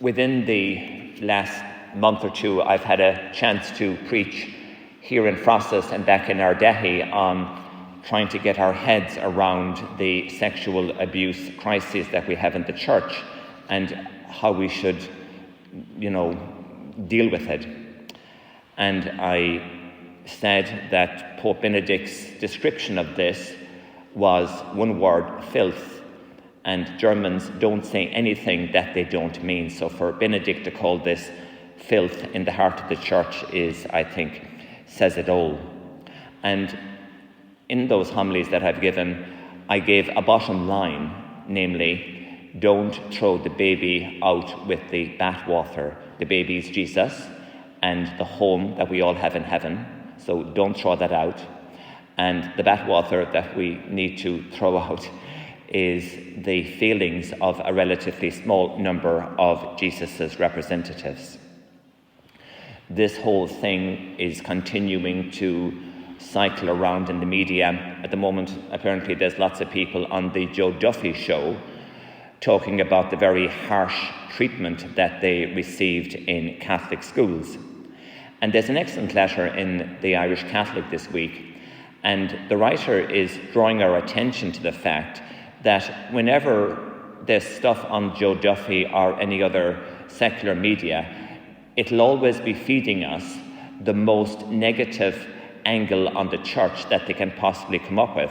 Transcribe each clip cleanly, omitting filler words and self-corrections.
Within the last month or two, I've had a chance to preach here in Frosses and back in Ardèche on trying to get our heads around the sexual abuse crisis that we have in the church and how we should, deal with it. And I said that Pope Benedict's description of this was one word: filth. And Germans don't say anything that they don't mean. So for Benedict to call this filth in the heart of the church says it all. And in those homilies that I've given, I gave a bottom line, namely, don't throw the baby out with the bathwater. The baby is Jesus and the home that we all have in heaven. So don't throw that out. And the bathwater that we need to throw out is the feelings of a relatively small number of Jesus's representatives. This whole thing is continuing to cycle around in the media. At the moment, apparently there's lots of people on the Joe Duffy show talking about the very harsh treatment that they received in Catholic schools. And there's an excellent letter in the Irish Catholic this week, and the writer is drawing our attention to the fact that whenever there's stuff on Joe Duffy or any other secular media, it'll always be feeding us the most negative angle on the church that they can possibly come up with.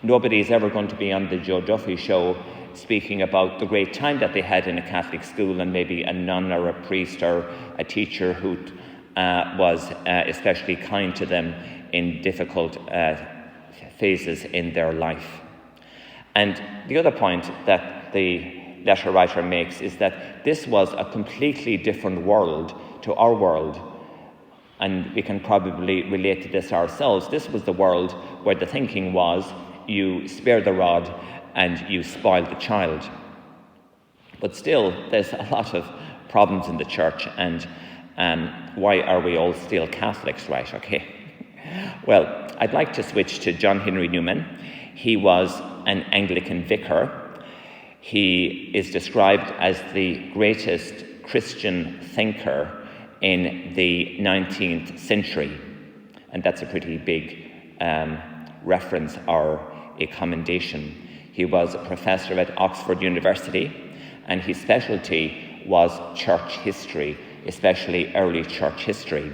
Nobody is ever going to be on the Joe Duffy show speaking about the great time that they had in a Catholic school and maybe a nun or a priest or a teacher who was especially kind to them in difficult phases in their life. And the other point that the letter writer makes is that this was a completely different world to our world. And we can probably relate to this ourselves. This was the world where the thinking was, you spare the rod and you spoil the child. But still, there's a lot of problems in the church, and why are we all still Catholics, right? Okay. Well, I'd like to switch to John Henry Newman. He was an Anglican vicar. He is described as the greatest Christian thinker in the 19th century. And that's a pretty big reference or a commendation. He was a professor at Oxford University, and his specialty was church history, especially early church history.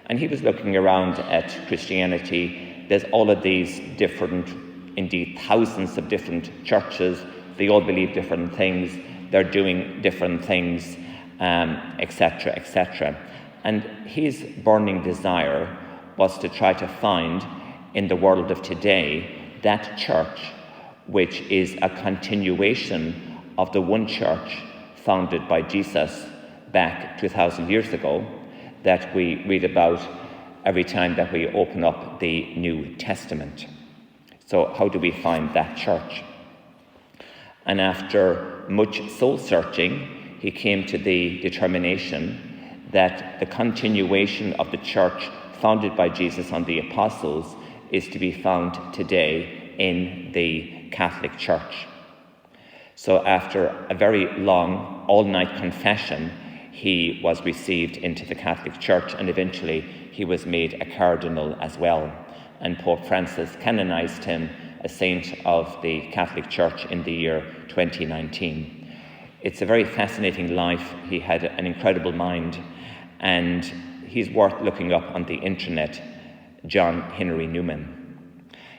And he was looking around at Christianity. There's all of these different, indeed thousands of different churches. They all believe different things. They're doing different things, etc., etc. And his burning desire was to try to find in the world of today that church which is a continuation of the one church founded by Jesus back 2,000 years ago that we read about every time that we open up the New Testament. So how do we find that church? And after much soul searching, he came to the determination that the continuation of the church founded by Jesus and the apostles is to be found today in the Catholic Church. So after a very long all-night confession, he was received into the Catholic Church, and eventually he was made a cardinal as well. And Pope Francis canonized him a saint of the Catholic Church in the year 2019. It's a very fascinating life. He had an incredible mind, and he's worth looking up on the internet, John Henry Newman.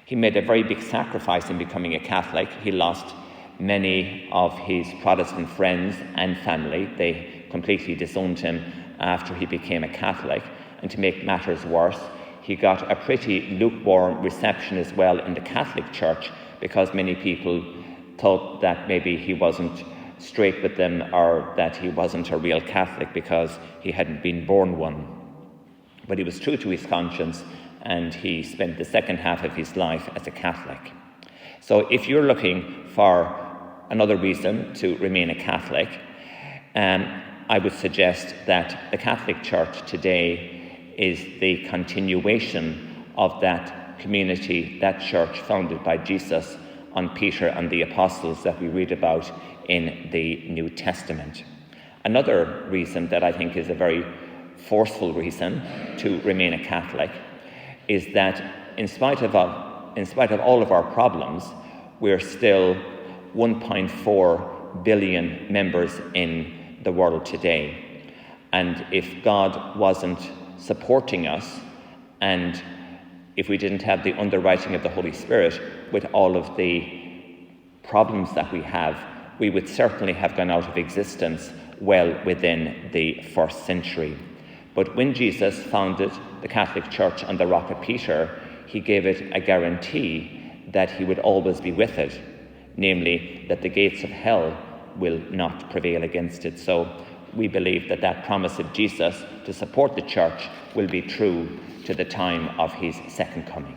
He made a very big sacrifice in becoming a Catholic. He lost many of his Protestant friends and family. They completely disowned him after he became a Catholic. And to make matters worse, he got a pretty lukewarm reception as well in the Catholic Church, because many people thought that maybe he wasn't straight with them, or that he wasn't a real Catholic because he hadn't been born one. But he was true to his conscience, and he spent the second half of his life as a Catholic. So if you're looking for another reason to remain a Catholic, I would suggest that the Catholic Church today is the continuation of that community, that church founded by Jesus on Peter and the apostles that we read about in the New Testament. Another reason that I think is a very forceful reason to remain a Catholic is that in spite of all of our problems, we're still 1.4 billion members in the world today. And if God wasn't supporting us, and if we didn't have the underwriting of the Holy Spirit with all of the problems that we have, we would certainly have gone out of existence well within the 1st century. But when Jesus founded the Catholic Church on the Rock of Peter, he gave it a guarantee that he would always be with it, namely that the gates of hell will not prevail against it. So we believe that that promise of Jesus to support the church will be true to the time of his second coming.